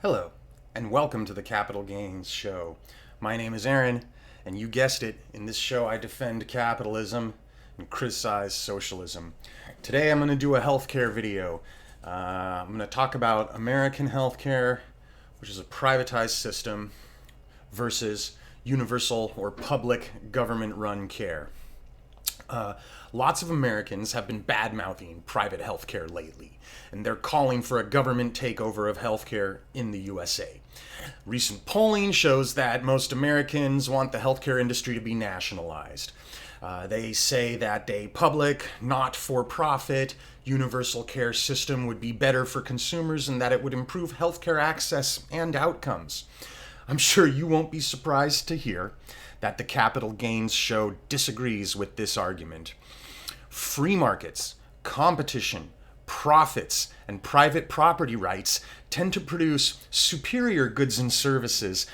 Hello, and welcome to the Capital Gains Show. My name is Aaron, and you guessed it, in this show I defend capitalism and criticize socialism. Today I'm going to do a healthcare video. I'm going to talk about American healthcare, which is a privatized system, versus universal or public government-run care. Lots of Americans have been bad-mouthing private healthcare lately, and they're calling for a government takeover of healthcare in the USA. Recent polling shows that most Americans want the healthcare industry to be nationalized. They say that a public, not-for-profit, universal care system would be better for consumers and that it would improve healthcare access and outcomes. I'm sure you won't be surprised to hear that the Capital Gains Show disagrees with this argument. Free markets, competition, profits, and private property rights tend to produce superior goods and services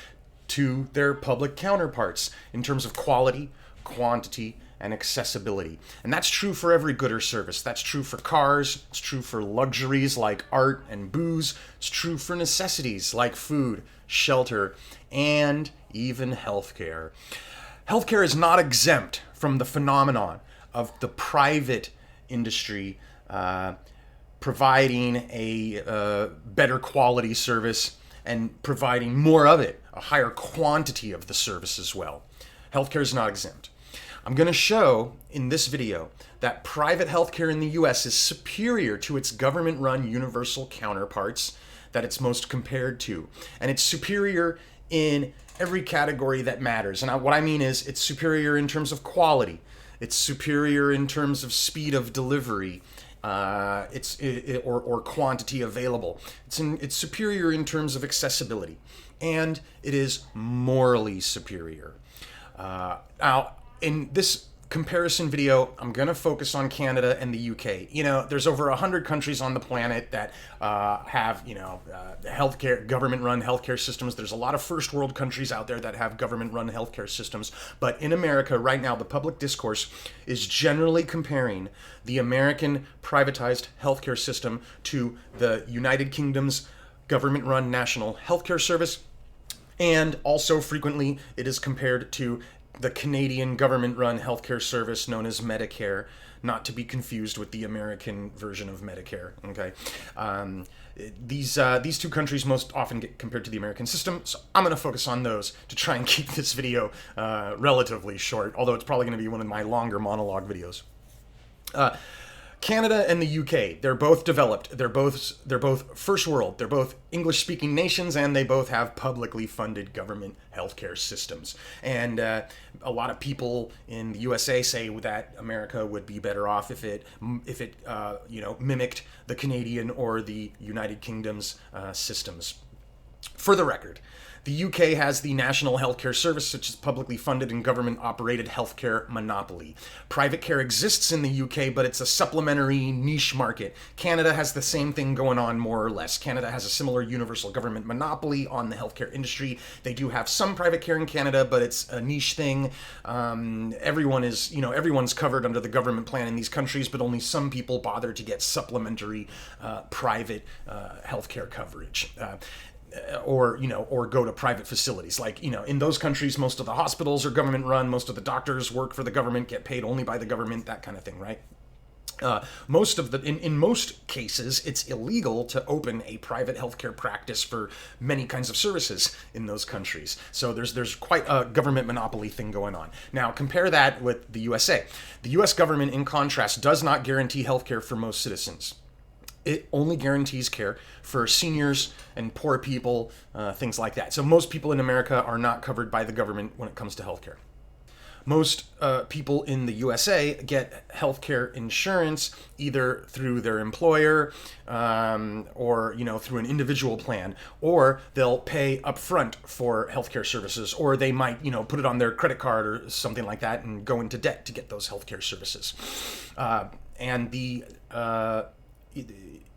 to their public counterparts in terms of quality, quantity, and accessibility. And that's true for every good or service. That's true for cars, it's true for luxuries like art and booze, it's true for necessities like food, shelter, and even healthcare. Healthcare is not exempt from the phenomenon of the private industry providing a better quality service and providing more of it, a higher quantity of the service as well. Healthcare is not exempt. I'm going to show in this video that private healthcare in the US is superior to its government-run universal counterparts that it's most compared to. And it's superior in every category that matters. And what I mean is it's superior in terms of quality. It's superior in terms of speed of delivery. Or quantity available. It's superior in terms of accessibility. And it is morally superior. Now, in this comparison video, I'm going to focus on Canada and the UK. You know, there's over 100 countries on the planet that have, healthcare, government-run healthcare systems. There's a lot of first world countries out there that have government-run healthcare systems. But in America, right now, the public discourse is generally comparing the American privatized healthcare system to the United Kingdom's government-run national healthcare service. And also frequently, it is compared to the Canadian government-run healthcare service known as Medicare, not to be confused with the American version of Medicare. Okay, these two countries most often get compared to the American system, so I'm going to focus on those to try and keep this video relatively short, although it's probably going to be one of my longer monologue videos. Canada and the UK, they're both developed. They're both first world. They're both English-speaking nations, and they both have publicly funded government healthcare systems. And a lot of people in the USA say that America would be better off if it mimicked the Canadian or the United Kingdom's systems. For the record, the UK has the National Healthcare Service, which is publicly funded and government-operated healthcare monopoly. Private care exists in the UK, but it's a supplementary niche market. Canada has the same thing going on, more or less. Canada has a similar universal government monopoly on the healthcare industry. They do have some private care in Canada, but it's a niche thing. Everyone's covered under the government plan in these countries, but only some people bother to get supplementary private healthcare coverage. Or go to private facilities. Like, in those countries, most of the hospitals are government run, most of the doctors work for the government, get paid only by the government, that kind of thing, right? In most cases, it's illegal to open a private healthcare practice for many kinds of services in those countries. So there's quite a government monopoly thing going on. Now, compare that with the USA. The US government, in contrast, does not guarantee healthcare for most citizens. It only guarantees care for seniors and poor people, things like that. So most people in America are not covered by the government when it comes to healthcare. Most people in the USA get healthcare insurance either through their employer or through an individual plan, or they'll pay upfront for healthcare services, or they might put it on their credit card or something like that and go into debt to get those healthcare services.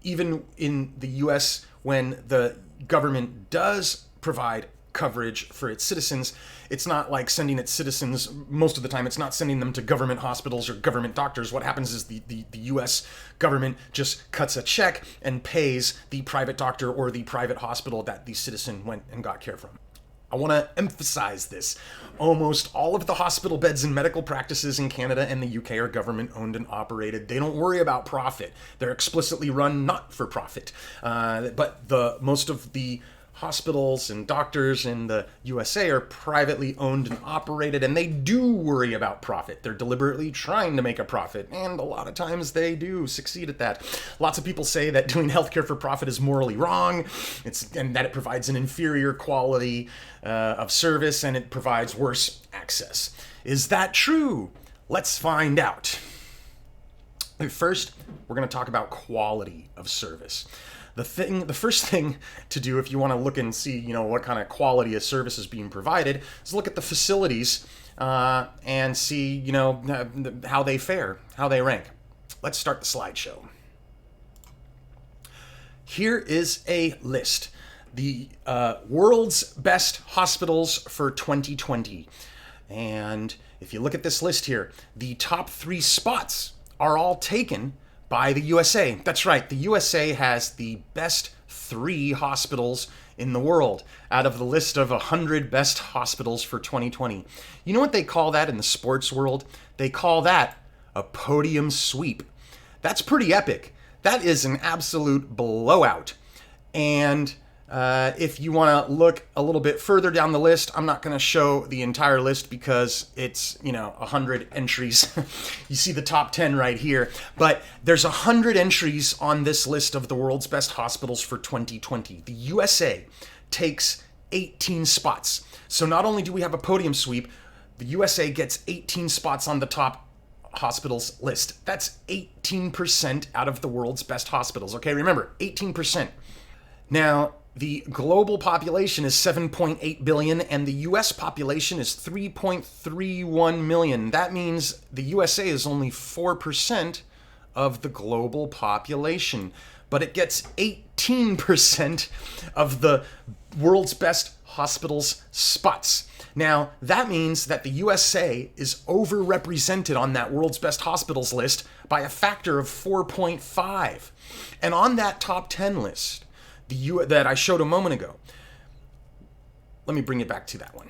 Even in the US, when the government does provide coverage for its citizens. It's not like sending its citizens, most of the time, it's not sending them to government hospitals or government doctors. What happens is the US government just cuts a check and pays the private doctor or the private hospital that the citizen went and got care from. I want to emphasize this. Almost all of the hospital beds and medical practices in Canada and the UK are government owned and operated. They don't worry about profit. They're explicitly run not for profit. But most of the hospitals and doctors in the USA are privately owned and operated, and they do worry about profit. They're deliberately trying to make a profit, and a lot of times they do succeed at that. Lots of people say that doing healthcare for profit is morally wrong, and that it provides an inferior quality of service, and it provides worse access. Is that true? Let's find out. First, we're going to talk about quality of service. The first thing to do if you want to look and see, what kind of quality of service is being provided, is look at the facilities and see, how they fare, how they rank. Let's start the slideshow. Here is a list. The world's best hospitals for 2020. And if you look at this list here, the top 3 spots are all taken by the USA. That's right, the USA has the best 3 hospitals in the world out of the list of 100 best hospitals for 2020. You know what they call that in the sports world? They call that a podium sweep. That's pretty epic. That is an absolute blowout. And if you want to look a little bit further down the list, I'm not going to show the entire list because it's, 100 entries. You see the top 10 right here. But there's 100 entries on this list of the world's best hospitals for 2020. The USA takes 18 spots. So not only do we have a podium sweep, the USA gets 18 spots on the top hospitals list. That's 18% out of the world's best hospitals. Okay, remember, 18%. Now, the global population is 7.8 billion and the US population is 3.31 million. That means the USA is only 4% of the global population, but it gets 18% of the world's best hospitals spots. Now, that means that the USA is overrepresented on that world's best hospitals list by a factor of 4.5. And on that top 10 list, that I showed a moment ago. Let me bring it back to that one.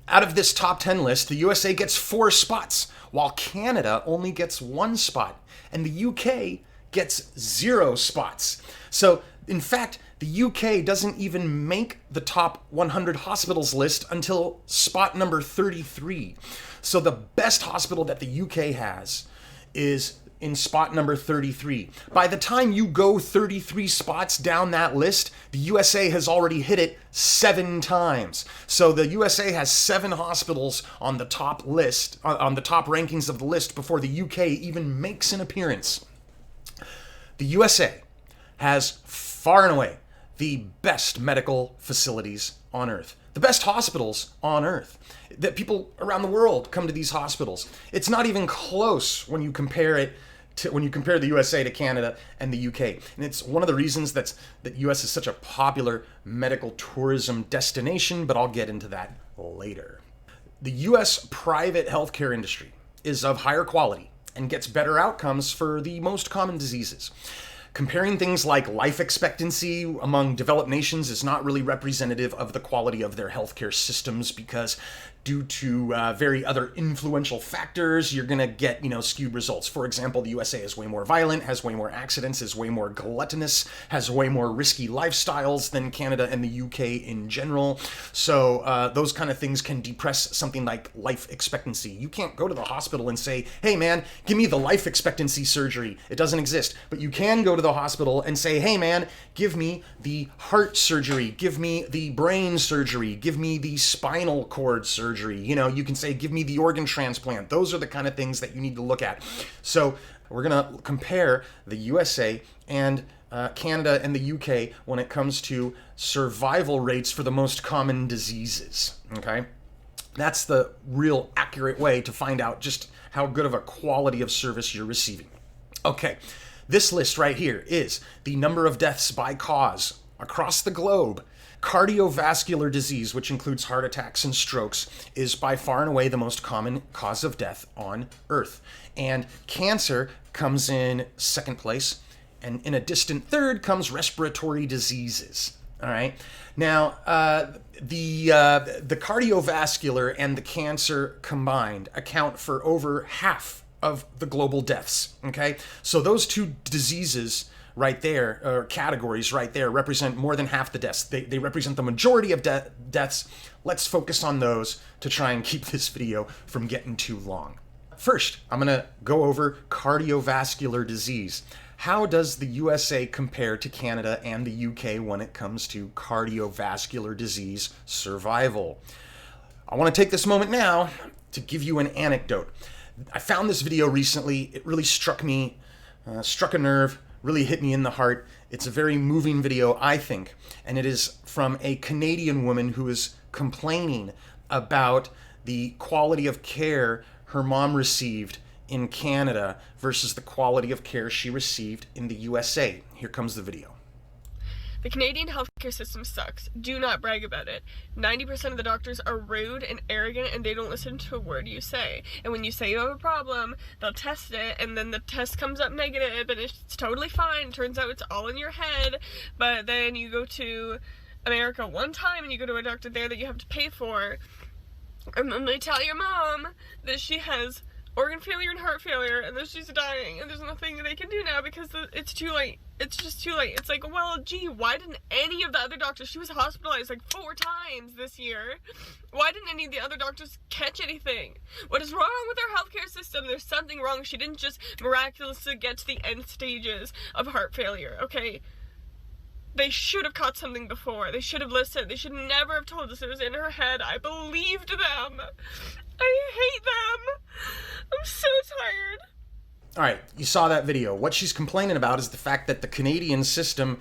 Out of this top 10 list, the USA gets 4 spots, while Canada only gets 1 spot, and the UK gets 0 spots. So, in fact, the UK doesn't even make the top 100 hospitals list until spot number 33. So the best hospital that the UK has is in spot number 33. By the time you go 33 spots down that list, the USA has already hit it 7 times. So the USA has 7 hospitals on the top list, on the top rankings of the list before the UK even makes an appearance. The USA has far and away the best medical facilities on Earth, the best hospitals on Earth. That people around the world come to these hospitals. It's not even close when you compare the USA to Canada and the UK. And it's one of the reasons that US is such a popular medical tourism destination, but I'll get into that later. The US private healthcare industry is of higher quality and gets better outcomes for the most common diseases. Comparing things like life expectancy among developed nations is not really representative of the quality of their healthcare systems because due to very other influential factors, you're going to get, skewed results. For example, the USA is way more violent, has way more accidents, is way more gluttonous, has way more risky lifestyles than Canada and the UK in general. So those kind of things can depress something like life expectancy. You can't go to the hospital and say, hey man, give me the life expectancy surgery. It doesn't exist. But you can go to the hospital and say, hey man, give me the heart surgery, give me the brain surgery, give me the spinal cord surgery. You can say, give me the organ transplant. Those are the kind of things that you need to look at. So we're going to compare the USA and Canada and the UK when it comes to survival rates for the most common diseases. Okay? That's the real accurate way to find out just how good of a quality of service you're receiving. Okay. This list right here is the number of deaths by cause across the globe, cardiovascular disease, which includes heart attacks and strokes, is by far and away the most common cause of death on Earth. And cancer comes in second place, and in a distant third comes respiratory diseases. All right. Now, the cardiovascular and the cancer combined account for over half of the global deaths. Okay. So those two diseases right there, or categories right there, represent more than half the deaths. They represent the majority of deaths. Let's focus on those to try and keep this video from getting too long. First, I'm going to go over cardiovascular disease. How does the USA compare to Canada and the UK when it comes to cardiovascular disease survival? I want to take this moment now to give you an anecdote. I found this video recently. It really struck me, struck a nerve, really hit me in the heart. It's a very moving video, I think, and it is from a Canadian woman who is complaining about the quality of care her mom received in Canada versus the quality of care she received in the USA. Here comes the video. The Canadian healthcare system sucks. Do not brag about it. 90% of the doctors are rude and arrogant, and they don't listen to a word you say. And when you say you have a problem, they'll test it, and then the test comes up negative, and it's totally fine. Turns out it's all in your head. But then you go to America one time, and you go to a doctor there that you have to pay for, and then they tell your mom that she has organ failure and heart failure, and that she's dying, and there's nothing they can do now because it's too late. It's just too late. It's like, well, gee, why didn't any of the other doctors, she was hospitalized like 4 times this year, why didn't any of the other doctors catch anything? What is wrong with our healthcare system? There's something wrong. She didn't just miraculously get to the end stages of heart failure, okay? They should have caught something before. They should have listened. They should never have told us it was in her head. I believed them. I hate them. I'm so tired. All right, you saw that video. What she's complaining about is the fact that the Canadian system,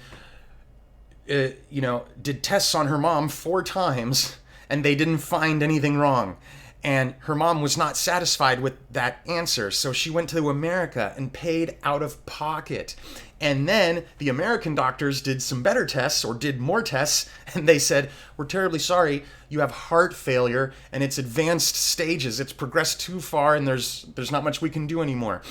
did tests on her mom 4 times, and they didn't find anything wrong. And her mom was not satisfied with that answer, so she went to America and paid out of pocket. And then the American doctors did some better tests, or did more tests, and they said, we're terribly sorry, you have heart failure, and it's advanced stages. It's progressed too far, and there's not much we can do anymore.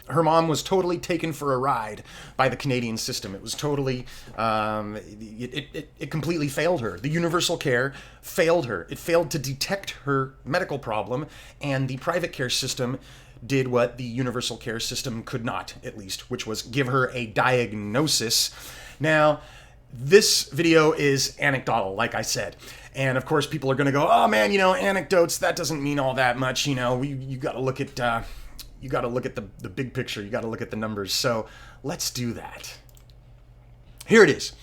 Her mom was totally taken for a ride by the Canadian system. It was totally, it completely failed her. The universal care failed her. It failed to detect her medical problem, and the private care system did what the universal care system could not, at least, which was give her a diagnosis. Now, this video is anecdotal, like I said. And of course, people are going to go, oh man, anecdotes, that doesn't mean all that much. You got to look at, the big picture. You got to look at the numbers. So let's do that. Here it is.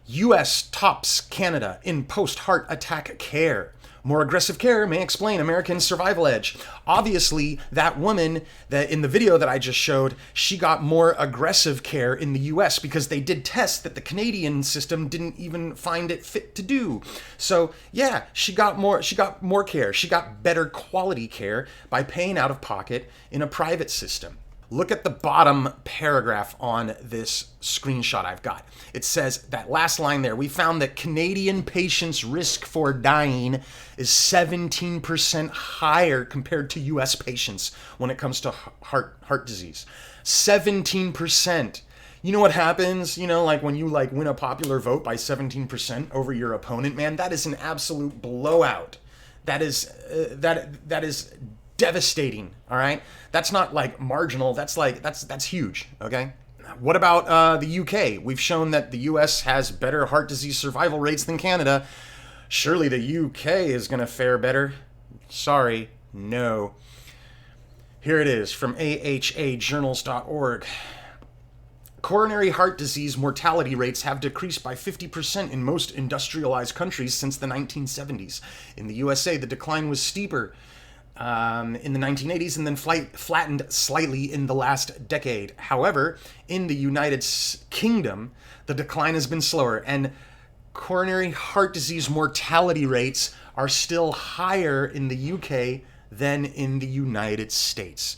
U.S. tops Canada in post-heart attack care. More aggressive care may explain American survival edge. Obviously, that woman that in the video that I just showed, she got more aggressive care in the US because they did tests that the Canadian system didn't even find it fit to do. So yeah, she got more care. She got better quality care by paying out of pocket in a private system. Look at the bottom paragraph on this screenshot I've got. It says, that last line there, we found that Canadian patients' risk for dying is 17% higher compared to US patients when it comes to heart disease. 17%. You know what happens, like when you win a popular vote by 17% over your opponent, man, that is an absolute blowout. That is devastating, all right? That's not marginal, that's huge, okay? What about the UK? We've shown that the US has better heart disease survival rates than Canada. Surely the UK is gonna fare better. Sorry, no. Here it is from ahajournals.org. Coronary heart disease mortality rates have decreased by 50% in most industrialized countries since the 1970s. In the USA, the decline was steeper in the 1980s and then flattened slightly in the last decade. However, in the United Kingdom, the decline has been slower, and coronary heart disease mortality rates are still higher in the UK than in the United States.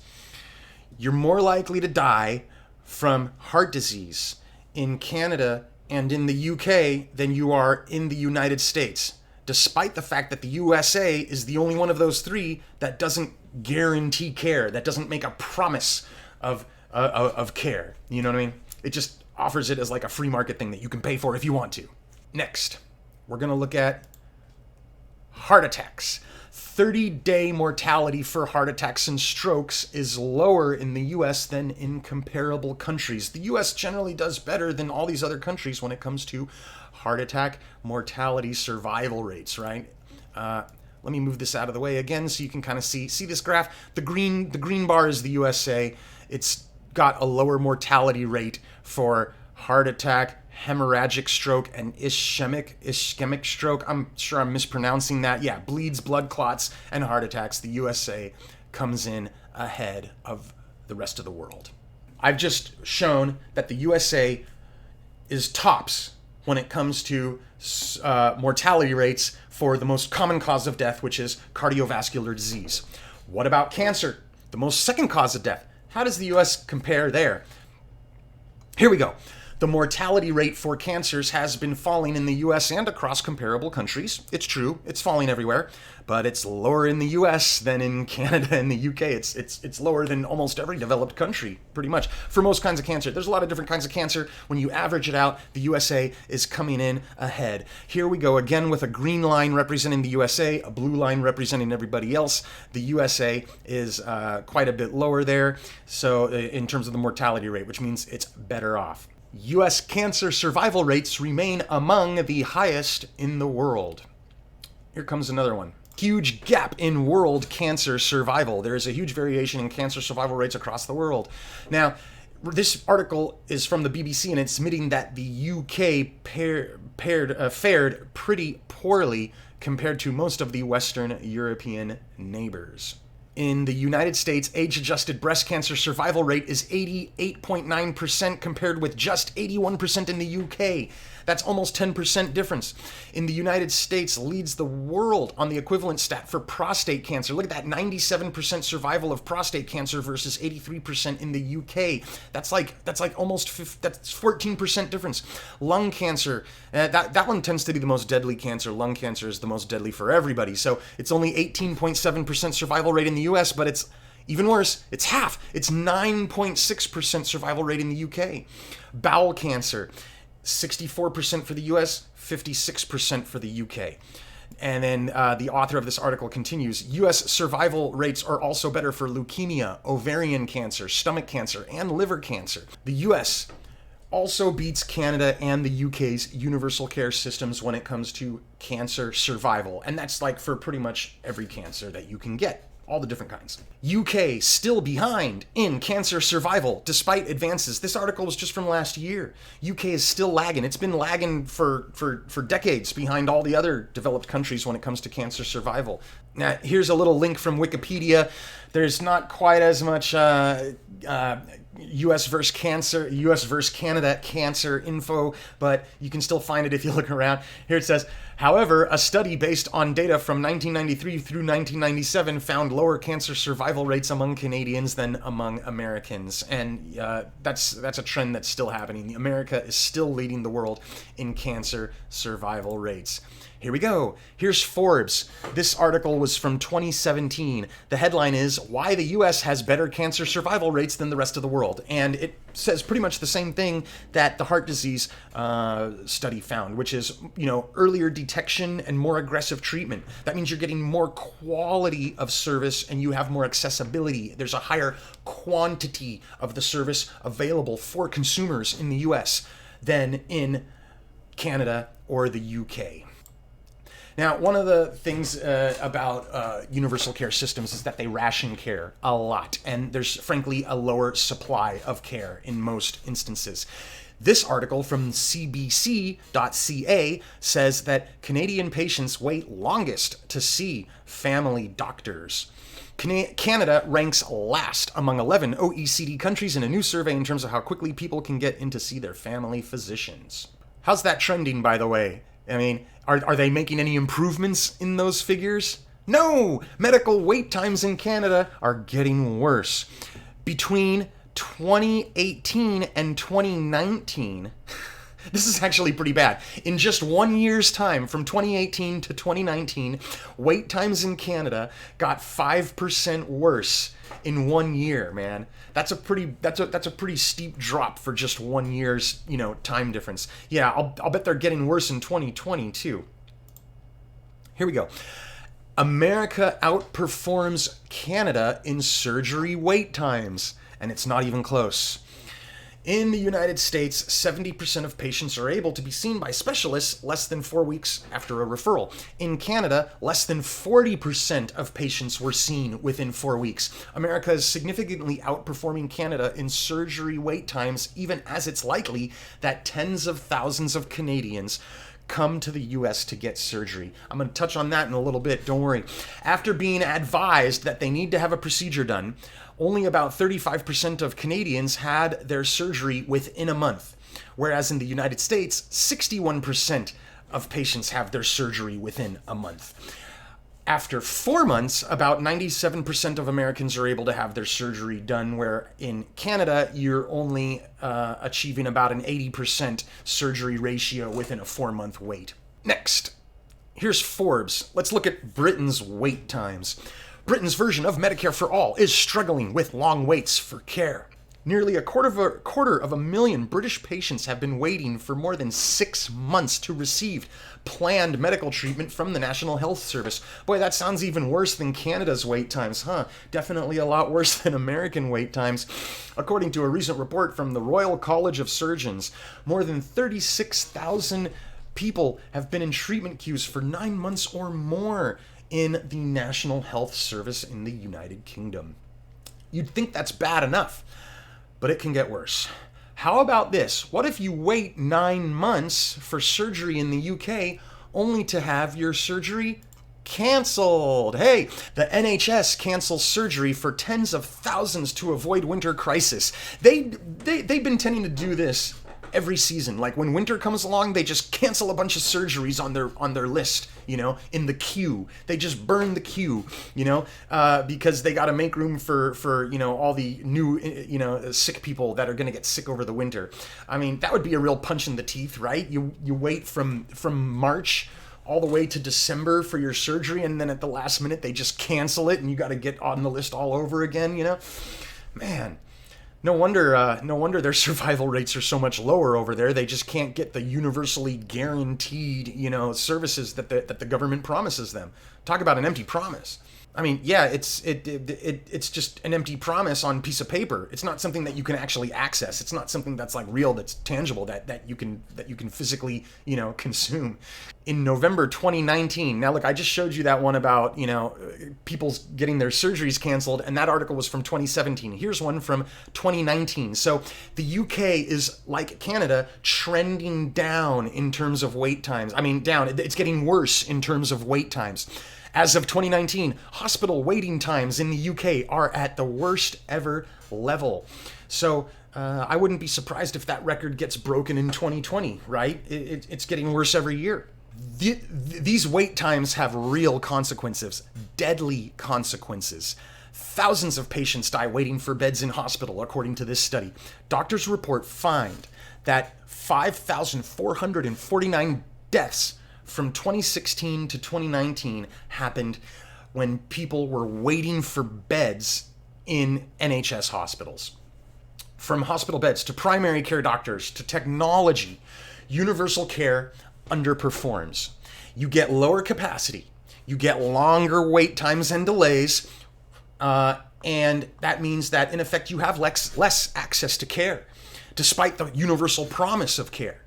You're more likely to die from heart disease in Canada and in the UK than you are in the United States, despite the fact that the USA is the only one of those three that doesn't guarantee care, that doesn't make a promise of care. You know what I mean? It just offers it as like a free market thing that you can pay for if you want to. Next, we're going to look at heart attacks. 30-day mortality for heart attacks and strokes is lower in the US than in comparable countries. The US generally does better than all these other countries when it comes to heart attack mortality survival rates, right? Let me move this out of the way again so you can kind of see this graph. The green bar is the USA. It's got a lower mortality rate for heart attack, hemorrhagic stroke, and ischemic stroke. I'm sure I'm mispronouncing that. Yeah, bleeds, blood clots, and heart attacks. The USA comes in ahead of the rest of the world. I've just shown that the USA is tops when it comes to mortality rates for the most common cause of death, which is cardiovascular disease. What about cancer? The most second cause of death. How does the US compare there? Here we go. The mortality rate for cancers has been falling in the US and across comparable countries. It's true, it's falling everywhere, but it's lower in the US than in Canada and the UK. It's lower than almost every developed country, pretty much, for most kinds of cancer. There's a lot of different kinds of cancer. When you average it out, the USA is coming in ahead. Here we go again with a green line representing the USA, a blue line representing everybody else. The USA is quite a bit lower there, so in terms of the mortality rate, which means it's better off. U.S. cancer survival rates remain among the highest in the world. Here comes another one. Huge gap in world cancer survival. There is a huge variation in cancer survival rates across the world. Now, this article is from the BBC, and it's admitting that the UK fared pretty poorly compared to most of the Western European neighbors. In the United States, age-adjusted breast cancer survival rate is 88.9% compared with just 81% in the UK. That's almost 10% difference. In the United States, leads the world on the equivalent stat for prostate cancer. Look at that, 97% survival of prostate cancer versus 83% in the UK. That's almost 14% difference. Lung cancer, that one tends to be the most deadly cancer. Lung cancer is the most deadly for everybody. So it's only 18.7% survival rate in the US, but it's even worse, it's half. It's 9.6% survival rate in the UK. Bowel cancer, 64% for the US, 56% for the UK. And then the author of this article continues, US survival rates are also better for leukemia, ovarian cancer, stomach cancer, and liver cancer. The US also beats Canada and the UK's universal care systems when it comes to cancer survival. And that's like for pretty much every cancer that you can get. All the different kinds. UK still behind in cancer survival despite advances. This article was just from last year. UK is still lagging. It's been lagging for decades behind all the other developed countries when it comes to cancer survival. Now, here's a little link from Wikipedia. There's not quite as much US versus Canada cancer info, but you can still find it if you look around. Here it says, however, a study based on data from 1993 through 1997 found lower cancer survival rates among Canadians than among Americans. And that's a trend that's still happening. America is still leading the world in cancer survival rates. Here we go. Here's Forbes. This article was from 2017. The headline is, Why the U.S. Has Better Cancer Survival Rates Than the Rest of the World. And it says pretty much the same thing that the heart disease study found, which is, earlier detection and more aggressive treatment. That means you're getting more quality of service and you have more accessibility. There's a higher quantity of the service available for consumers in the U.S. than in Canada or the UK. Now, one of the things about universal care systems is that they ration care a lot, and there's frankly a lower supply of care in most instances. This article from cbc.ca says that Canadian patients wait longest to see family doctors. Canada ranks last among 11 OECD countries in a new survey in terms of how quickly people can get in to see their family physicians. How's that trending, by the way? I mean, are they making any improvements in those figures? No! Medical wait times in Canada are getting worse. Between 2018 and 2019, This is actually pretty bad. In just 1 year's time, from 2018 to 2019, wait times in Canada got 5% worse in 1 year, man. That's a pretty steep drop for just 1 year's, time difference. Yeah, I'll bet they're getting worse in 2020 too. Here we go. America outperforms Canada in surgery wait times, and it's not even close. In the United States, 70% of patients are able to be seen by specialists less than 4 weeks after a referral. In Canada, less than 40% of patients were seen within 4 weeks. America is significantly outperforming Canada in surgery wait times, even as it's likely that tens of thousands of Canadians come to the US to get surgery. I'm going to touch on that in a little bit, don't worry. After being advised that they need to have a procedure done, only about 35% of Canadians had their surgery within a month, whereas in the United States, 61% of patients have their surgery within a month. After 4 months, about 97% of Americans are able to have their surgery done, where in Canada, you're only achieving about an 80% surgery ratio within a 4-month wait. Next, here's Forbes. Let's look at Britain's wait times. Britain's version of Medicare for All is struggling with long waits for care. Nearly a quarter of a million British patients have been waiting for more than 6 months to receive planned medical treatment from the National Health Service. Boy, that sounds even worse than Canada's wait times, huh? Definitely a lot worse than American wait times. According to a recent report from the Royal College of Surgeons, more than 36,000 people have been in treatment queues for 9 months or more in the National Health Service in the United Kingdom. You'd think that's bad enough, but it can get worse. How about this? What if you wait 9 months for surgery in the UK only to have your surgery canceled? Hey, the NHS cancels surgery for tens of thousands to avoid winter crisis. They've been tending to do this every season. Like when winter comes along, they just cancel a bunch of surgeries on their list, in the queue. They just burn the queue, because they got to make room for all the new, sick people that are going to get sick over the winter. I mean, that would be a real punch in the teeth, right? You wait from March all the way to December for your surgery, and then at the last minute they just cancel it and you got to get on the list all over again, Man. No wonder their survival rates are so much lower over there. They just can't get the universally guaranteed, services that the government promises them. Talk about an empty promise. I mean, yeah, it's just an empty promise on a piece of paper. It's not something that you can actually access. It's not something that's like real, that's tangible, that you can physically, consume. In November 2019, now look, I just showed you that one about, people getting their surgeries canceled, and that article was from 2017. Here's one from 2019. So the UK is, like Canada, trending down in terms of wait times. I mean, down. It's getting worse in terms of wait times. As of 2019, hospital waiting times in the UK are at the worst ever level. So I wouldn't be surprised if that record gets broken in 2020, right? It's getting worse every year. These wait times have real consequences, deadly consequences. Thousands of patients die waiting for beds in hospital, according to this study. Doctors' report find that 5,449 deaths from 2016 to 2019 happened when people were waiting for beds in NHS hospitals. From hospital beds to primary care doctors to technology, universal care underperforms. You get lower capacity, you get longer wait times and delays, and that means that in effect you have less access to care, despite the universal promise of care.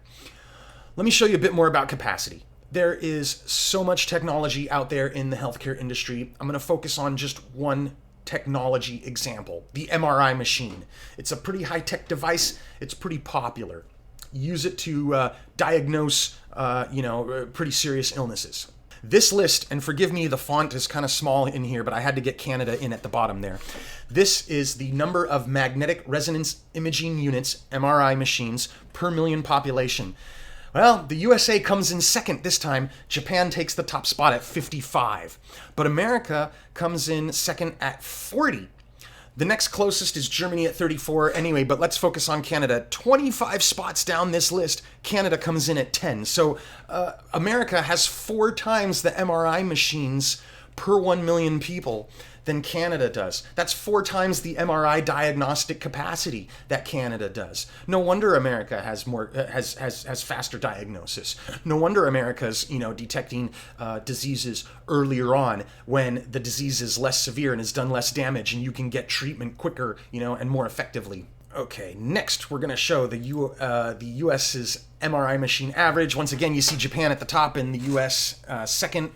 Let me show you a bit more about capacity. There is so much technology out there in the healthcare industry. I'm going to focus on just one technology example, the MRI machine. It's a pretty high-tech device. It's pretty popular. Use it to diagnose, pretty serious illnesses. This list, and forgive me, the font is kind of small in here, but I had to get Canada in at the bottom there. This is the number of magnetic resonance imaging units, MRI machines, per million population. Well, the USA comes in second this time. Japan takes the top spot at 55. But America comes in second at 40. The next closest is Germany at 34. Anyway, but let's focus on Canada. 25 spots down this list, Canada comes in at 10. So America has 4 times the MRI machines per 1 million people than Canada does. That's 4 times the MRI diagnostic capacity that Canada does. No wonder America has more has faster diagnosis. No wonder America's detecting diseases earlier on when the disease is less severe and has done less damage, and you can get treatment quicker, and more effectively. Okay, next we're going to show the U.S.'s MRI machine average. Once again, you see Japan at the top and the U.S. Second,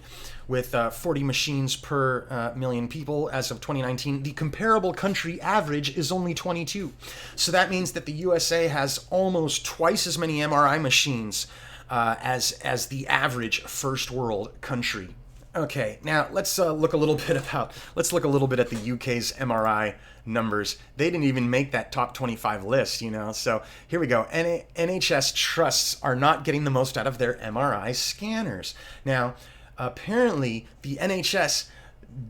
with 40 machines per million people as of 2019. The comparable country average is only 22. So that means that the USA has almost twice as many MRI machines as the average first world country. Okay, now let's look a little bit at the UK's MRI numbers. They didn't even make that top 25 list, So here we go. NHS trusts are not getting the most out of their MRI scanners. Now, apparently, the NHS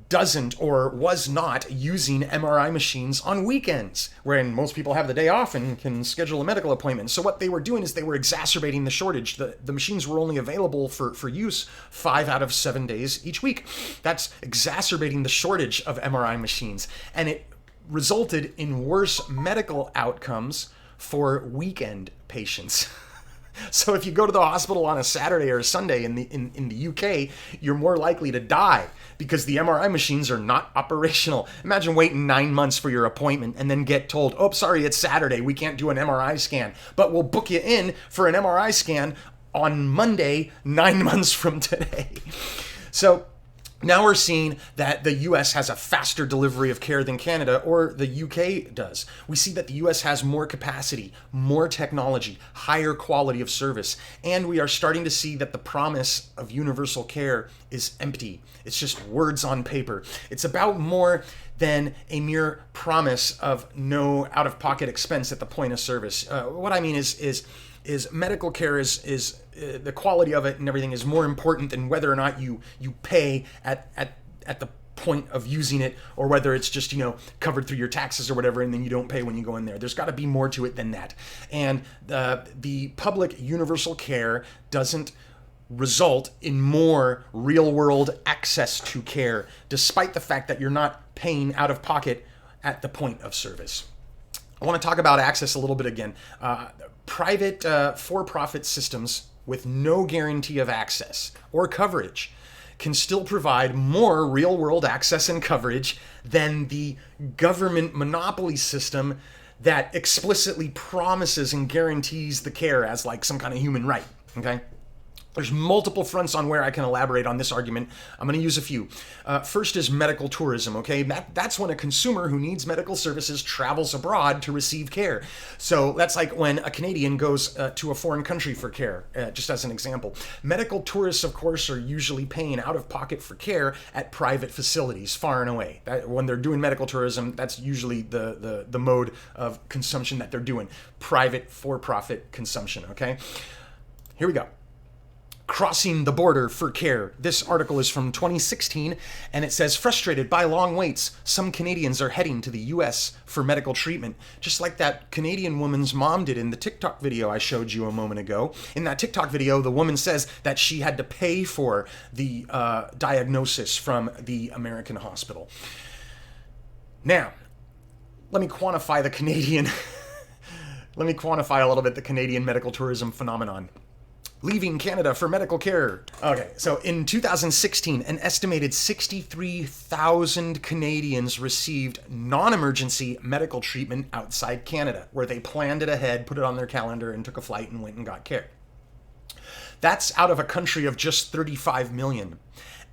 doesn't or was not using MRI machines on weekends, when most people have the day off and can schedule a medical appointment. So what they were doing is they were exacerbating the shortage. The machines were only available for use 5 out of 7 days each week. That's exacerbating the shortage of MRI machines. And it resulted in worse medical outcomes for weekend patients. So if you go to the hospital on a Saturday or a Sunday in the UK, you're more likely to die because the MRI machines are not operational. Imagine waiting 9 months for your appointment and then get told, oh, sorry, it's Saturday, we can't do an MRI scan, but we'll book you in for an MRI scan on Monday, 9 months from today. So now we're seeing that the US has a faster delivery of care than Canada or the UK does. We see that the US has more capacity, more technology, higher quality of service, and we are starting to see that the promise of universal care is empty. It's just words on paper. It's about more than a mere promise of no out-of-pocket expense at the point of service. What I mean is medical care is the quality of it and everything is more important than whether or not you pay at the point of using it, or whether it's just covered through your taxes or whatever, and then you don't pay when you go in there. There's got to be more to it than that. And the public universal care doesn't result in more real-world access to care, despite the fact that you're not paying out of pocket at the point of service. I want to talk about access a little bit again. Private for-profit systems with no guarantee of access or coverage can still provide more real-world access and coverage than the government monopoly system that explicitly promises and guarantees the care as like some kind of human right, okay? There's multiple fronts on where I can elaborate on this argument. I'm going to use a few. First is medical tourism, okay? That's when a consumer who needs medical services travels abroad to receive care. So that's like when a Canadian goes to a foreign country for care, just as an example. Medical tourists, of course, are usually paying out of pocket for care at private facilities, far and away. When they're doing medical tourism, that's usually the mode of consumption that they're doing. Private, for-profit consumption, okay? Here we go. Crossing the border for care. This article is from 2016, and it says, frustrated by long waits, some Canadians are heading to the US for medical treatment, just like that Canadian woman's mom did in the TikTok video I showed you a moment ago. In that TikTok video, the woman says that she had to pay for the diagnosis from the American hospital. Now, let me quantify the Canadian, let me quantify a little bit the Canadian medical tourism phenomenon. Leaving Canada for medical care. Okay, so in 2016, an estimated 63,000 Canadians received non-emergency medical treatment outside Canada, where they planned it ahead, put it on their calendar, and took a flight and went and got care. That's out of a country of just 35 million.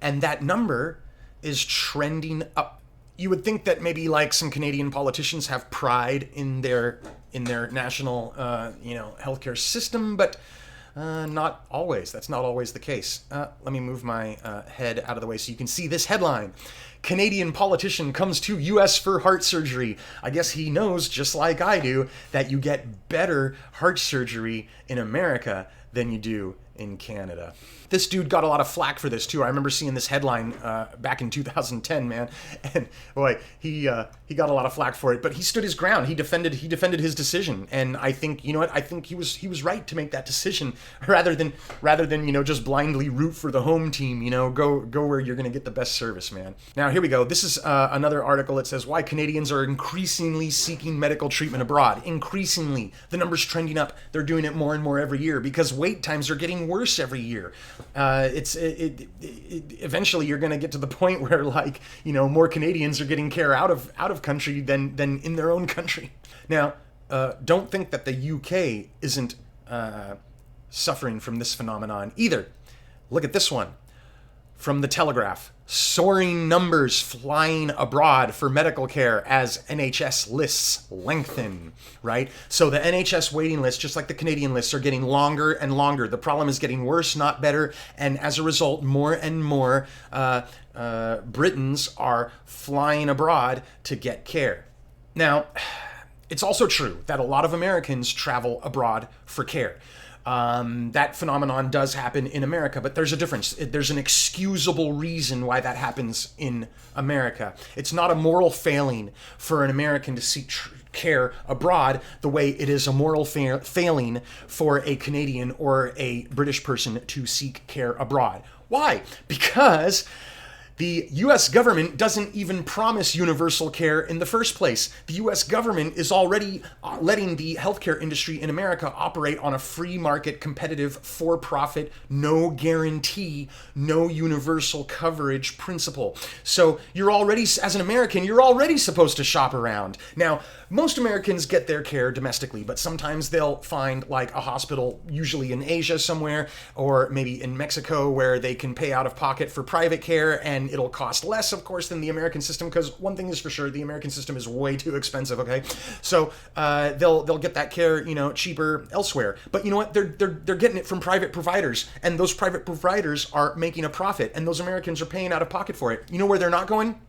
And that number is trending up. You would think that maybe like some Canadian politicians have pride in their national healthcare system, but not always. That's not always the case. Let me move my head out of the way so you can see this headline. Canadian politician comes to U.S. for heart surgery. I guess he knows, just like I do, that you get better heart surgery in America than you do in Canada. This dude got a lot of flack for this too. I remember seeing this headline back in 2010, man, and boy, he got a lot of flack for it. But he stood his ground. He defended his decision, and I think, you know what? I think he was right to make that decision rather than just blindly root for the home team. Go where you're going to get the best service, man. Now here we go. This is another article that says why Canadians are increasingly seeking medical treatment abroad. Increasingly, the numbers trending up. They're doing it more and more every year because wait times are getting worse every year. Eventually you're going to get to the point where more Canadians are getting care out of country than in their own country. Now, don't think that the UK isn't suffering from this phenomenon either. Look at this one from the Telegraph. Soaring numbers flying abroad for medical care as NHS lists lengthen, right? So the NHS waiting lists, just like the Canadian lists, are getting longer and longer. The problem is getting worse, not better. And as a result, more and more Britons are flying abroad to get care. Now, it's also true that a lot of Americans travel abroad for care. That phenomenon does happen in America, but there's a difference. There's an excusable reason why that happens in America. It's not a moral failing for an American to seek care abroad the way it is a moral failing for a Canadian or a British person to seek care abroad. Why? Because the U.S. government doesn't even promise universal care in the first place. The U.S. government is already letting the healthcare industry in America operate on a free market, competitive, for-profit, no guarantee, no universal coverage principle. So you're already, as an American, you're already supposed to shop around. Now, most Americans get their care domestically, but sometimes they'll find like a hospital, usually in Asia somewhere, or maybe in Mexico, where they can pay out of pocket for private care, and it'll cost less, of course, than the American system, because one thing is for sure, the American system is way too expensive, okay? So they'll get that care, cheaper elsewhere. But you know what? They're getting it from private providers, and those private providers are making a profit, and those Americans are paying out of pocket for it. You know where they're not going?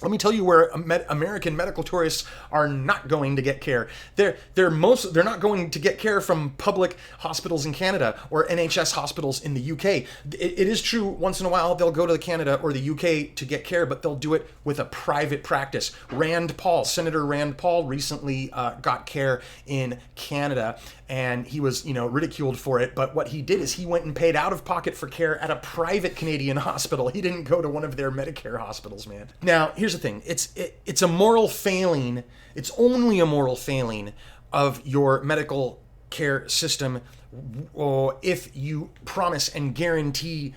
Let me tell you where American medical tourists are not going to get care. They're not going to get care from public hospitals in Canada or NHS hospitals in the UK. It is true, once in a while they'll go to Canada or the UK to get care, but they'll do it with a private practice. Senator Rand Paul recently got care in Canada, and he was, ridiculed for it. But what he did is he went and paid out of pocket for care at a private Canadian hospital. He didn't go to one of their Medicare hospitals, man. Now, here's the thing. It's a moral failing. It's only a moral failing of your medical care system if you promise and guarantee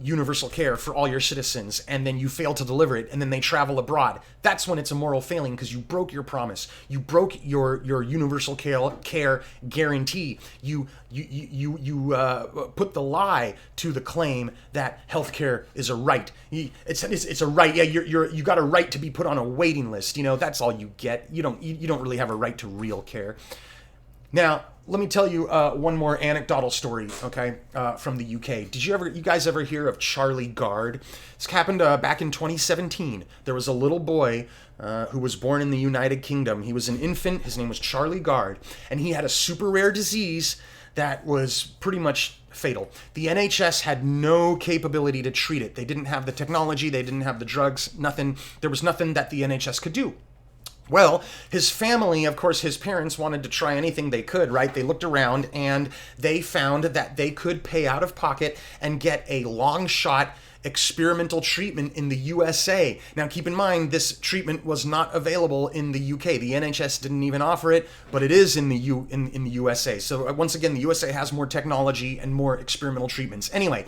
universal care for all your citizens, and then you fail to deliver it, and then they travel abroad. That's when it's a moral failing, because you broke your promise. You broke your universal care guarantee. You put the lie to the claim that healthcare is a right. It's a right. Yeah, you got a right to be put on a waiting list. That's all you get. You don't really have a right to real care. Now, let me tell you one more anecdotal story, okay, from the UK. Did you guys ever hear of Charlie Gard? This happened back in 2017. There was a little boy who was born in the United Kingdom. He was an infant. His name was Charlie Gard, and he had a super rare disease that was pretty much fatal. The NHS had no capability to treat it. They didn't have the technology. They didn't have the drugs. Nothing. There was nothing that the NHS could do. Well, his family, of course, his parents wanted to try anything they could, right? They looked around and they found that they could pay out of pocket and get a long shot experimental treatment in the USA. Now, keep in mind, this treatment was not available in the UK. The NHS didn't even offer it, but it is in the USA. So once again, the USA has more technology and more experimental treatments. Anyway,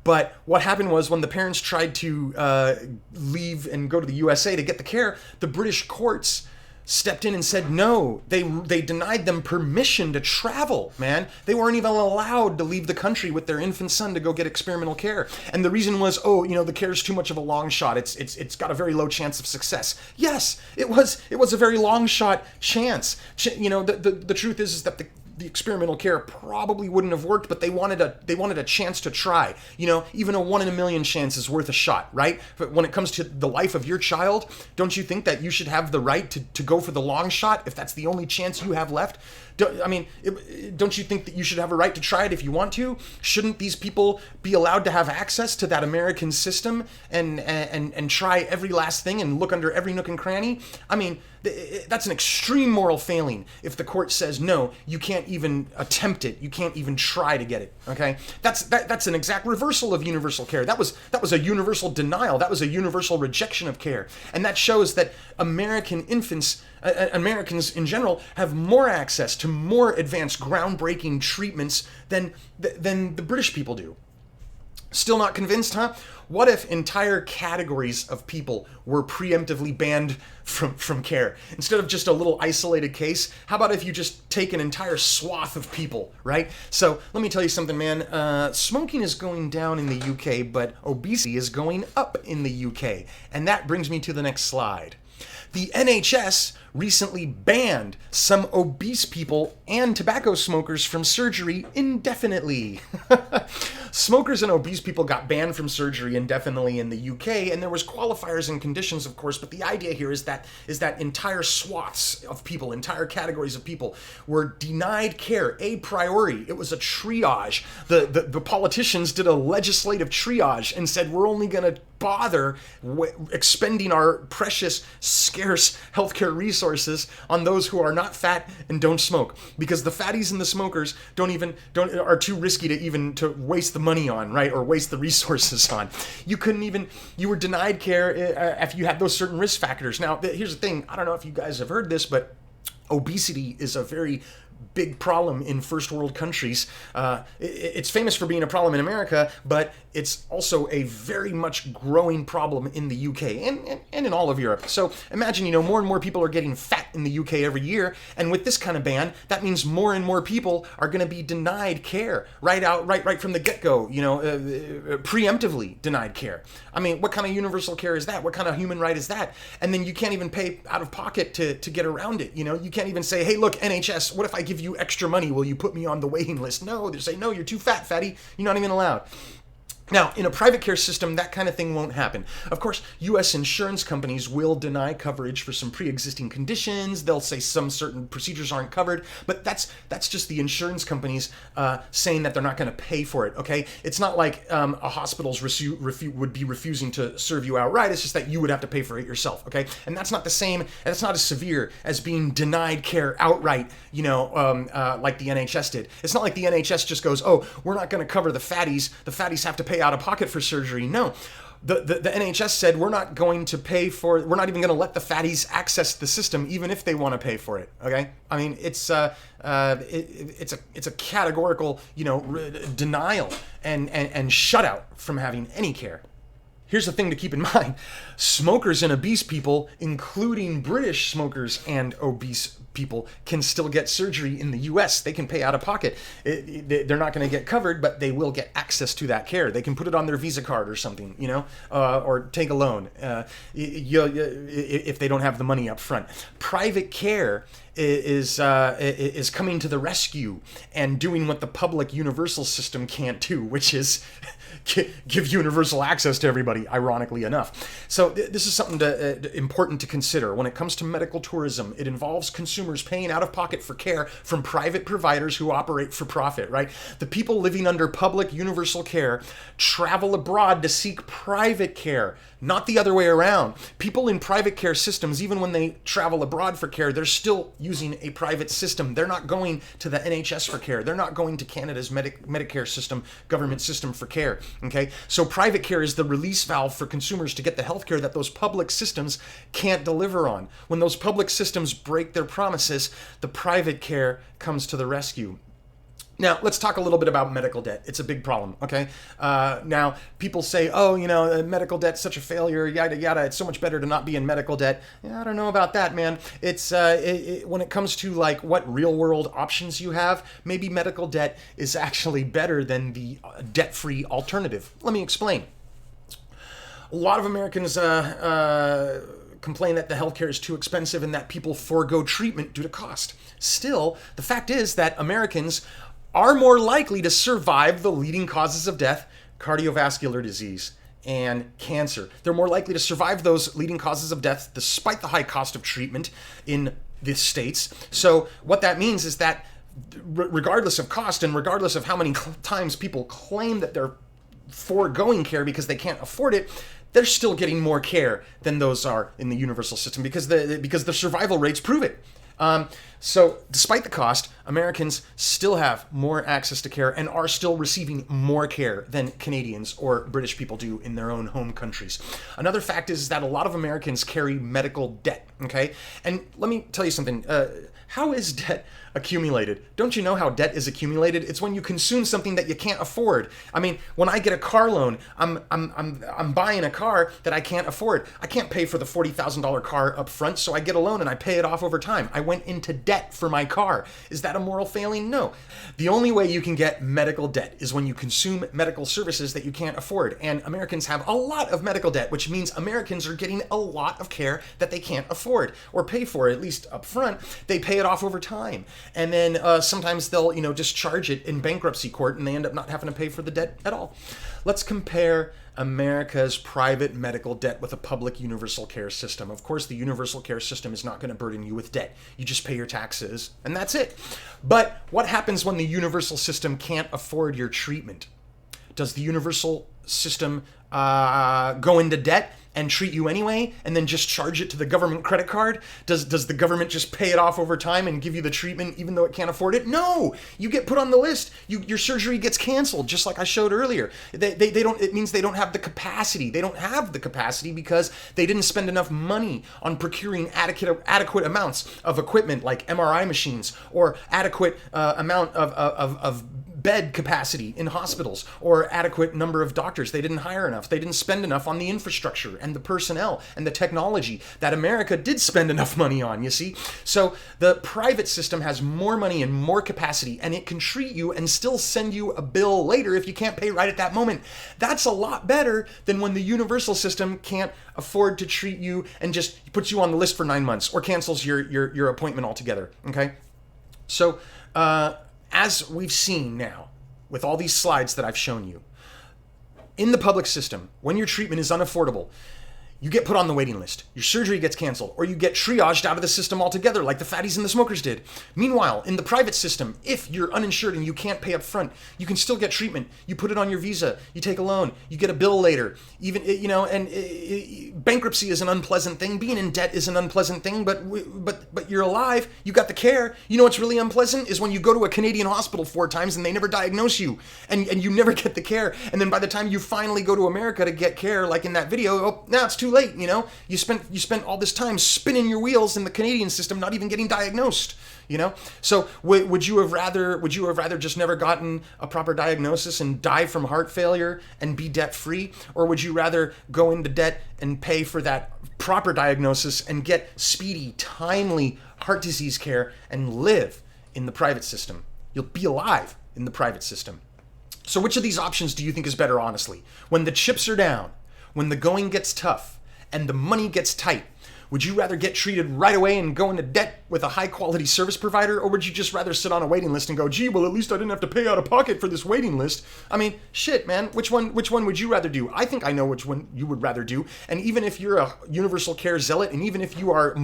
but what happened was when the parents tried to leave and go to the USA to get the care, the British courts stepped in and said no. They denied them permission to travel, man. They weren't even allowed to leave the country with their infant son to go get experimental care. And the reason was, the care is too much of a long shot. It's got a very low chance of success. Yes, it was a very long shot chance. The truth is that the experimental care probably wouldn't have worked, but they wanted a chance to try. Even a 1 in a million chance is worth a shot, right? But when it comes to the life of your child, don't you think that you should have the right to go for the long shot if that's the only chance you have left? Don't you think that you should have a right to try it if you want to? Shouldn't these people be allowed to have access to that American system and try every last thing and look under every nook and cranny? I mean, that's an extreme moral failing if the court says, no, you can't even attempt it. You can't even try to get it, okay? That's an exact reversal of universal care. That was a universal denial. That was a universal rejection of care. And that shows that American infants, Americans in general, have more access to more advanced, groundbreaking treatments than the British people do. Still not convinced, huh? What if entire categories of people were preemptively banned from care? Instead of just a little isolated case, how about if you just take an entire swath of people, right? So let me tell you something, man. Smoking is going down in the UK, but obesity is going up in the UK. And that brings me to the next slide. The NHS recently banned some obese people and tobacco smokers from surgery indefinitely. Smokers and obese people got banned from surgery indefinitely in the UK, and there was qualifiers and conditions, of course, but the idea here is that entire swaths of people, entire categories of people were denied care a priori. It was a triage. The politicians did a legislative triage and said, we're only going to bother expending our precious, scarce healthcare resources on those who are not fat and don't smoke, because the fatties and the smokers are too risky to waste the money on, right, or waste the resources on. You were denied care if you had those certain risk factors. Now, here's the thing. I don't know if you guys have heard this, but obesity is a very big problem in first world countries. It's famous for being a problem in America, but it's also a very much growing problem in the UK and in all of Europe. So imagine, more and more people are getting fat in the UK every year, and with this kind of ban, that means more and more people are going to be denied care right from the get-go, preemptively denied care. I mean, what kind of universal care is that? What kind of human right is that? And then you can't even pay out of pocket to get around it. You can't even say, hey, look, NHS, what if I give you extra money? Will you put me on the waiting list? No, they say, no, you're too fat, fatty. You're not even allowed. Now, in a private care system, that kind of thing won't happen. Of course, U.S. insurance companies will deny coverage for some pre-existing conditions. They'll say some certain procedures aren't covered, but that's just the insurance companies saying that they're not going to pay for it, okay? It's not like a hospital's would be refusing to serve you outright. It's just that you would have to pay for it yourself, okay? And that's not the same, and it's not as severe as being denied care outright, like the NHS did. It's not like the NHS just goes, oh, we're not going to cover the fatties. The fatties have to pay out of pocket for surgery. No, the NHS said we're not going to pay for. We're not even going to let the fatties access the system, even if they want to pay for it. Okay, I mean it's a categorical denial and shutout from having any care. Here's the thing to keep in mind. Smokers and obese people, including British smokers and obese people, can still get surgery in the U.S. They can pay out of pocket. They're not going to get covered, but they will get access to that care. They can put it on their Visa card or something, or take a loan if they don't have the money up front. Private care is coming to the rescue and doing what the public universal system can't do, which is give universal access to everybody, ironically enough. So this is something important to consider. When it comes to medical tourism, it involves consumers paying out of pocket for care from private providers who operate for profit, right? The people living under public universal care travel abroad to seek private care, not the other way around. People in private care systems, even when they travel abroad for care, they're still using a private system. They're not going to the NHS for care. They're not going to Canada's Medicare system, government system for care. Okay, so private care is the release valve for consumers to get the healthcare that those public systems can't deliver on. When those public systems break their promises, the private care comes to the rescue. Now, let's talk a little bit about medical debt. It's a big problem, okay? Now, people say, oh, medical debt's such a failure, yada, yada. It's so much better to not be in medical debt. Yeah, I don't know about that, man. It's when it comes to, like, what real-world options you have, maybe medical debt is actually better than the debt-free alternative. Let me explain. A lot of Americans complain that the healthcare is too expensive and that people forego treatment due to cost. Still, the fact is that Americans are more likely to survive the leading causes of death, cardiovascular disease and cancer. They're more likely to survive those leading causes of death despite the high cost of treatment in the states. So what that means is that regardless of cost and regardless of how many times people claim that they're foregoing care because they can't afford it, they're still getting more care than those are in the universal system because the survival rates prove it. So despite the cost, Americans still have more access to care and are still receiving more care than Canadians or British people do in their own home countries. Another fact is that a lot of Americans carry medical debt, okay? And let me tell you something. How is debt accumulated? Don't you know how debt is accumulated? It's when you consume something that you can't afford. I mean, when I get a car loan, I'm buying a car that I can't afford. I can't pay for the $40,000 car up front, so I get a loan and I pay it off over time. I went into debt for my car. Is that a moral failing? No. The only way you can get medical debt is when you consume medical services that you can't afford. And Americans have a lot of medical debt, which means Americans are getting a lot of care that they can't afford or pay for, at least up front. They pay it off over time. And then sometimes they'll, discharge it in bankruptcy court and they end up not having to pay for the debt at all. Let's compare America's private medical debt with a public universal care system. Of course, the universal care system is not going to burden you with debt. You just pay your taxes and that's it. But what happens when the universal system can't afford your treatment? Does the universal system go into debt and treat you anyway and then just charge it to the government credit card? Does the government just pay it off over time and give you the treatment even though it can't afford it? No! You get put on the list. Your surgery gets canceled, just like I showed earlier. It means they don't have the capacity. They don't have the capacity because they didn't spend enough money on procuring adequate amounts of equipment like MRI machines or adequate amount of bed capacity in hospitals or adequate number of doctors. They didn't hire enough. They didn't spend enough on the infrastructure and the personnel and the technology that America did spend enough money on, you see? So the private system has more money and more capacity, and it can treat you and still send you a bill later if you can't pay right at that moment. That's a lot better than when the universal system can't afford to treat you and just puts you on the list for 9 months or cancels your appointment altogether, okay? So, as we've seen now, with all these slides that I've shown you, in the public system, when your treatment is unaffordable, you get put on the waiting list, your surgery gets canceled, or you get triaged out of the system altogether like the fatties and the smokers did. Meanwhile, in the private system, if you're uninsured and you can't pay up front, you can still get treatment. You put it on your visa, you take a loan, you get a bill later. Bankruptcy is an unpleasant thing. Being in debt is an unpleasant thing, but you're alive, you got the care. You know what's really unpleasant is when you go to a Canadian hospital 4 times and they never diagnose you and you never get the care. And then by the time you finally go to America to get care, like in that video, now it's too late. You spent all this time spinning your wheels in the Canadian system, not even getting diagnosed. So would you have rather just never gotten a proper diagnosis and die from heart failure and be debt free, or would you rather go into debt and pay for that proper diagnosis and get speedy, timely heart disease care and live in the private system? You'll be alive in the private system. So which of these options do you think is better, honestly? When the chips are down, when the going gets tough, and the money gets tight, would you rather get treated right away and go into debt with a high-quality service provider, or would you just rather sit on a waiting list and go, gee, well, at least I didn't have to pay out of pocket for this waiting list? I mean, shit, man, which one would you rather do? I think I know which one you would rather do, and even if you're a universal care zealot, and even if you are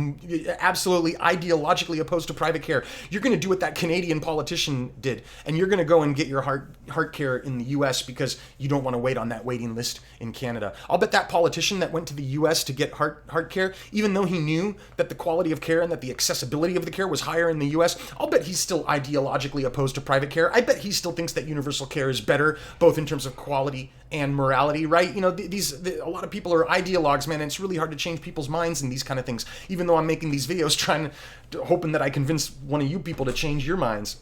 absolutely ideologically opposed to private care, you're going to do what that Canadian politician did, and you're going to go and get your heart care in the U.S. because you don't want to wait on that waiting list in Canada. I'll bet that politician that went to the U.S. to get heart care, even though he knew that the quality of care and that the accessibility of the care was higher in the US, I'll bet he's still ideologically opposed to private care. I bet he still thinks that universal care is better, both in terms of quality and morality, right? A lot of people are ideologues, man, and it's really hard to change people's minds and these kind of things, even though I'm making these videos hoping that I convince one of you people to change your minds.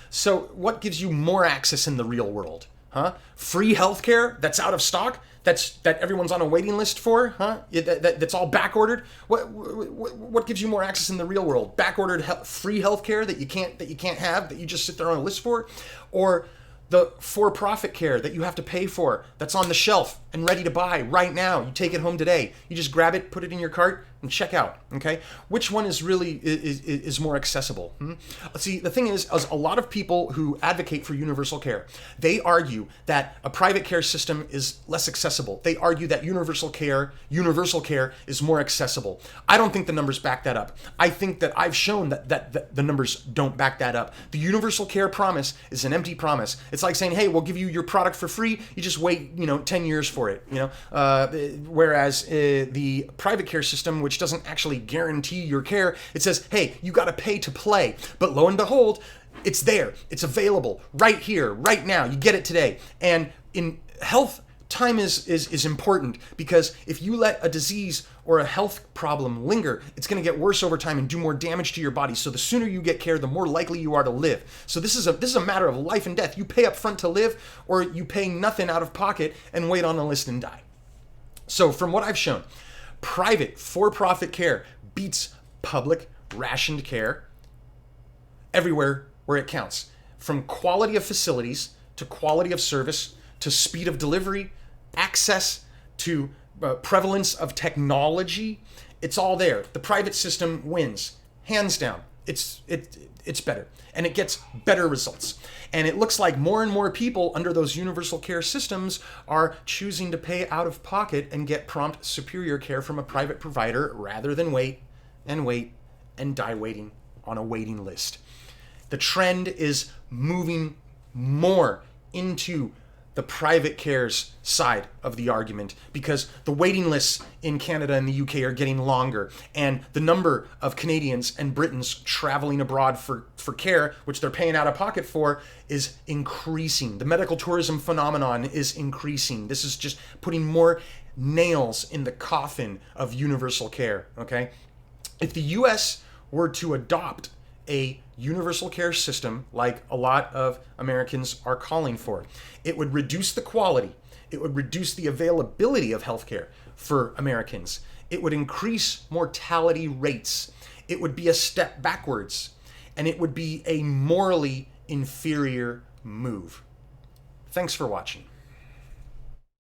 So what gives you more access in the real world? Free healthcare that's out of stock, that everyone's on a waiting list for, that's all back ordered. What gives you more access in the real world? Back ordered free healthcare that you can't have, that you just sit there on a list for, or the for-profit care that you have to pay for, that's on the shelf and ready to buy right now. You take it home today. You just grab it, put it in your cart, and check out, okay? Which one is really is more accessible? See, the thing is a lot of people who advocate for universal care, they argue that a private care system is less accessible. They argue that universal care is more accessible. I don't think the numbers back that up. I think that I've shown that the numbers don't back that up. The universal care promise is an empty promise. It's like saying, hey, we'll give you your product for free. You just wait, 10 years for it, whereas the private care system, which doesn't actually guarantee your care, it says, hey, you got to pay to play. But lo and behold, it's there. It's available right here, right now. You get it today. And in health, time is important, because if you let a disease or a health problem linger, it's going to get worse over time and do more damage to your body. So the sooner you get care, the more likely you are to live. So this is a matter of life and death. You pay up front to live, or you pay nothing out of pocket and wait on a list and die. So from what I've shown, private for-profit care beats public rationed care everywhere where it counts. From quality of facilities to quality of service to speed of delivery, access to prevalence of technology, it's all there. The private system wins, hands down. It's better, and it gets better results. And it looks like more and more people under those universal care systems are choosing to pay out of pocket and get prompt, superior care from a private provider rather than wait and die waiting on a waiting list. The trend is moving more into the private care's side of the argument, because the waiting lists in Canada and the UK are getting longer, and the number of Canadians and Britons traveling abroad for care, which they're paying out of pocket for, is increasing. The medical tourism phenomenon is increasing. This is just putting more nails in the coffin of universal care, okay? If the US were to adopt a universal care system like a lot of Americans are calling for, it would reduce the quality, it would reduce the availability of healthcare for Americans, it would increase mortality rates, it would be a step backwards, and it would be a morally inferior move. Thanks for watching.